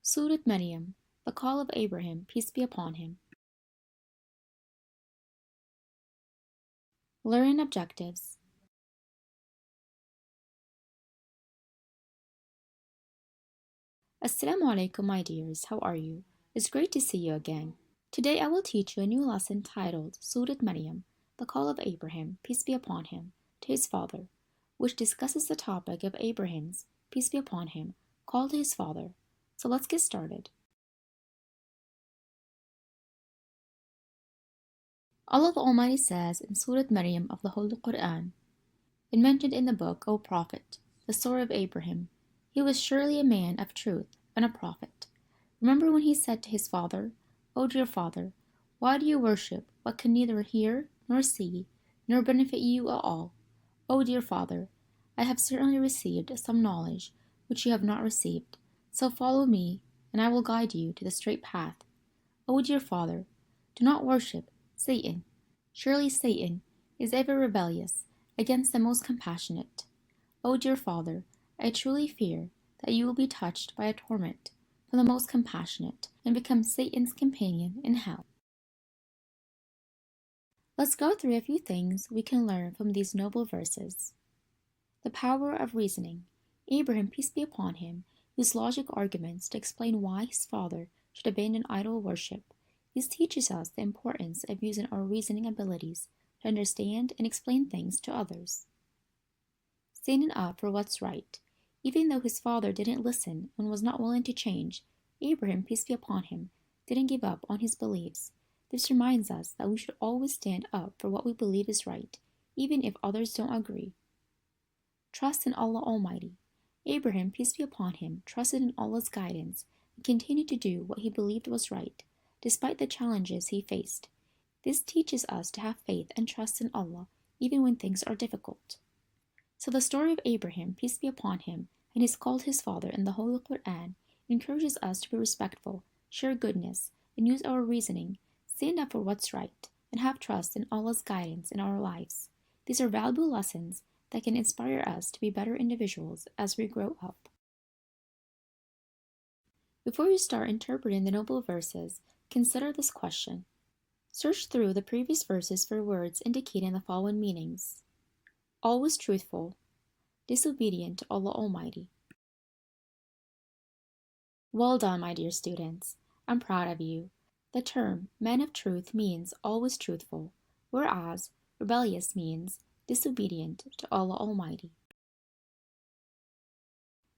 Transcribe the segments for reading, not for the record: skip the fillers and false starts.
Surah Maryam, the call of Abraham, peace be upon him. Learning objectives. Assalamu alaikum, my dears, how are you? It's great to see you again. Today I will teach you a new lesson titled Surah Maryam, the call of Abraham, peace be upon him, to his father, which discusses the topic of Abraham's, peace be upon him, call to his father. So let's get started. Allah the Almighty says in Surah Maryam of the Holy Quran, it mentioned in the book, O Prophet, the story of Abraham. He was surely a man of truth and a prophet. Remember when he said to his father, O dear father, why do you worship what can neither hear nor see, nor benefit you at all? O dear father, I have certainly received some knowledge which you have not received, so follow me, and I will guide you to the straight path. O dear father, do not worship Satan. Surely Satan is ever rebellious against the most compassionate. O dear father, I truly fear that you will be touched by a torment from the most compassionate and become Satan's companion in hell. Let's go through a few things we can learn from these noble verses. The power of reasoning. Abraham, peace be upon him, used logic arguments to explain why his father should abandon idol worship. This teaches us the importance of using our reasoning abilities to understand and explain things to others. Standing up for what's right. Even though his father didn't listen and was not willing to change, Abraham, peace be upon him, didn't give up on his beliefs. This reminds us that we should always stand up for what we believe is right, even if others don't agree. Trust in Allah Almighty. Abraham, peace be upon him, trusted in Allah's guidance and continued to do what he believed was right, despite the challenges he faced. This teaches us to have faith and trust in Allah, even when things are difficult. So the story of Abraham, peace be upon him, and his call to his father in the Holy Quran encourages us to be respectful, share goodness, and use our reasoning, stand up for what's right, and have trust in Allah's guidance in our lives. These are valuable lessons that can inspire us to be better individuals as we grow up. Before you start interpreting the noble verses, consider this question. Search through the previous verses for words indicating the following meanings. Always truthful, disobedient to Allah Almighty. Well done, my dear students. I'm proud of you. The term man of truth means always truthful, whereas rebellious means disobedient to Allah Almighty.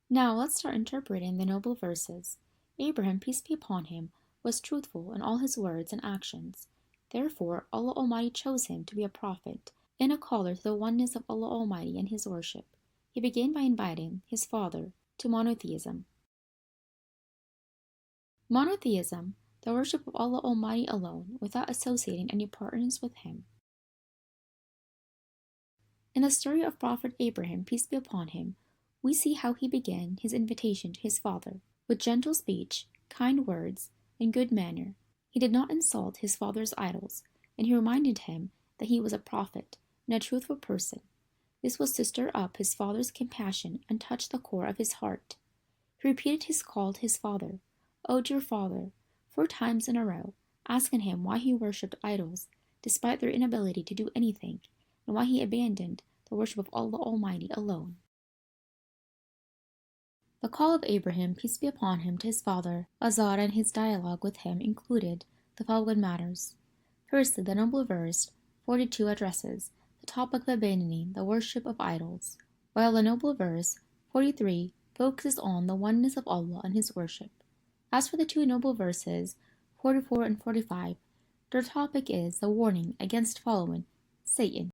Now let's start interpreting the noble verses. Abraham, peace be upon him, was truthful in all his words and actions. Therefore, Allah Almighty chose him to be a prophet and a caller to the oneness of Allah Almighty in his worship. He began by inviting his father to monotheism. Monotheism, the worship of Allah Almighty alone without associating any partners with him. In the story of Prophet Abraham, peace be upon him, we see how he began his invitation to his father with gentle speech, kind words, and good manner. He did not insult his father's idols, and he reminded him that he was a prophet and a truthful person. This was to stir up his father's compassion and touch the core of his heart. He repeated his call to his father, O dear father, 4 times in a row, asking him why he worshipped idols, despite their inability to do anything, and why he abandoned the worship of Allah Almighty alone. The call of Abraham, peace be upon him, to his father, Azar, and his dialogue with him included the following matters. Firstly, the noble verse 42 addresses the topic of abandoning the worship of idols, while the noble verse 43 focuses on the oneness of Allah and his worship. As for the 2 noble verses 44 and 45, their topic is the warning against following Satan.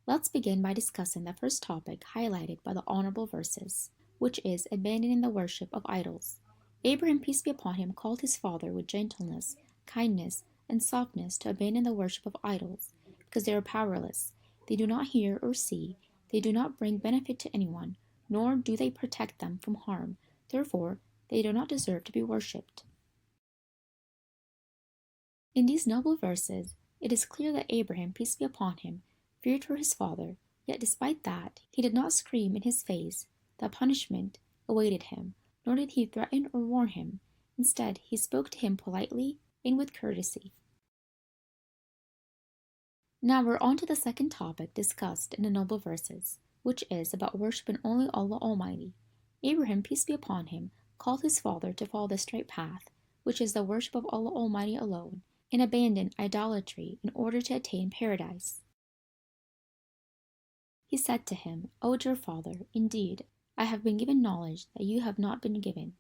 Let's begin by discussing the first topic highlighted by the honorable verses, which is abandoning the worship of idols. Abraham, peace be upon him, called his father with gentleness, kindness, and softness to abandon the worship of idols, because they are powerless. They do not hear or see, they do not bring benefit to anyone, nor do they protect them from harm. Therefore, they do not deserve to be worshipped. In these noble verses, it is clear that Abraham, peace be upon him, feared for his father, yet despite that, he did not scream in his face that punishment awaited him, nor did he threaten or warn him. Instead, he spoke to him politely and with courtesy. Now we're on to the second topic discussed in the noble verses, which is about worshiping only Allah Almighty. Ibrahim, peace be upon him, called his father to follow the straight path, which is the worship of Allah Almighty alone, and abandon idolatry in order to attain paradise. He said to him, O dear father, indeed, I have been given knowledge that you have not been given.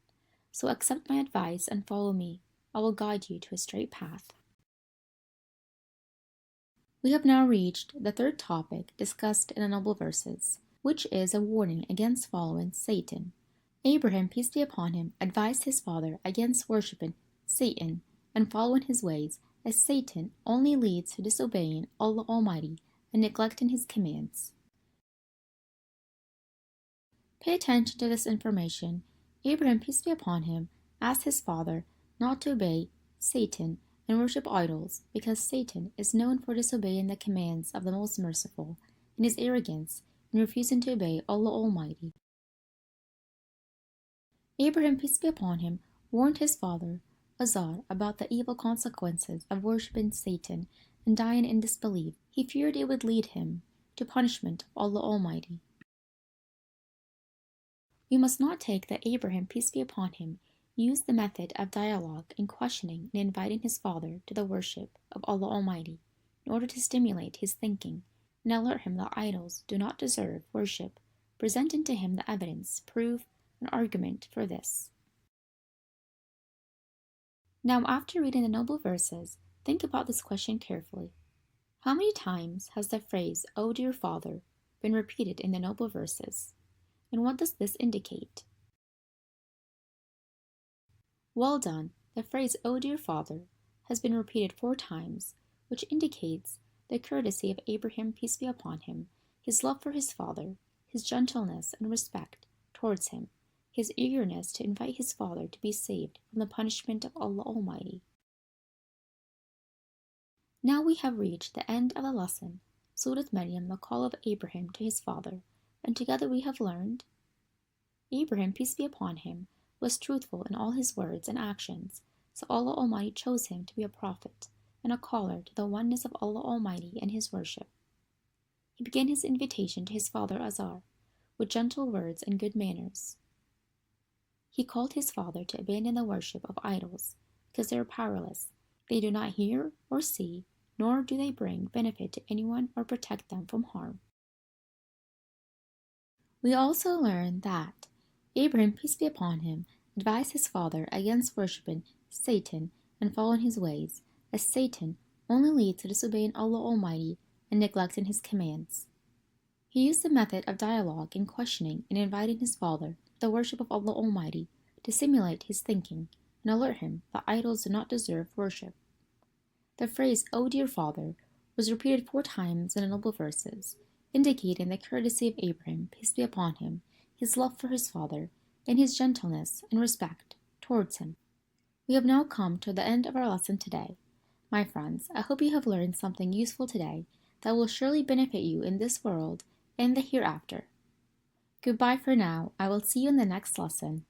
So accept my advice and follow me. I will guide you to a straight path. We have now reached the third topic discussed in the noble verses, which is a warning against following Satan. Abraham, peace be upon him, advised his father against worshipping Satan and following his ways, as Satan only leads to disobeying Allah Almighty and neglecting his commands. Pay attention to this information. Abraham, peace be upon him, asked his father not to obey Satan and worship idols, because Satan is known for disobeying the commands of the Most Merciful and his arrogance in refusing to obey Allah Almighty. Abraham, peace be upon him, warned his father, Azar, about the evil consequences of worshipping Satan and dying in disbelief. He feared it would lead him to punishment of Allah Almighty. We must not take that Abraham, peace be upon him, used the method of dialogue in questioning and inviting his father to the worship of Allah Almighty in order to stimulate his thinking and alert him that idols do not deserve worship, presenting to him the evidence, proof, and argument for this. Now, after reading the noble verses, think about this question carefully. How many times has the phrase, O dear Father, been repeated in the noble verses? And what does this indicate? Well done. The phrase, O dear Father, has been repeated 4 times, which indicates the courtesy of Abraham, peace be upon him, his love for his father, his gentleness and respect towards him, his eagerness to invite his father to be saved from the punishment of Allah Almighty. Now we have reached the end of the lesson, Surah Maryam, the call of Abraham to his father, and together we have learned: Abraham, peace be upon him, was truthful in all his words and actions, so Allah Almighty chose him to be a prophet and a caller to the oneness of Allah Almighty and his worship. He began his invitation to his father Azar with gentle words and good manners. He called his father to abandon the worship of idols, because they are powerless. They do not hear or see, nor do they bring benefit to anyone or protect them from harm. We also learn that Ibrahim, peace be upon him, advised his father against worshipping Satan and following his ways, as Satan only leads to disobeying Allah Almighty and neglecting his commands. He used the method of dialogue in questioning and inviting his father to the worship of Allah Almighty to simulate his thinking and alert him that idols do not deserve worship. The phrase, O dear Father, was repeated 4 times in the noble verses, indicating the courtesy of Abraham, peace be upon him, his love for his father, and his gentleness and respect towards him. We have now come to the end of our lesson today. My friends, I hope you have learned something useful today that will surely benefit you in this world and the hereafter. Goodbye for now. I will see you in the next lesson.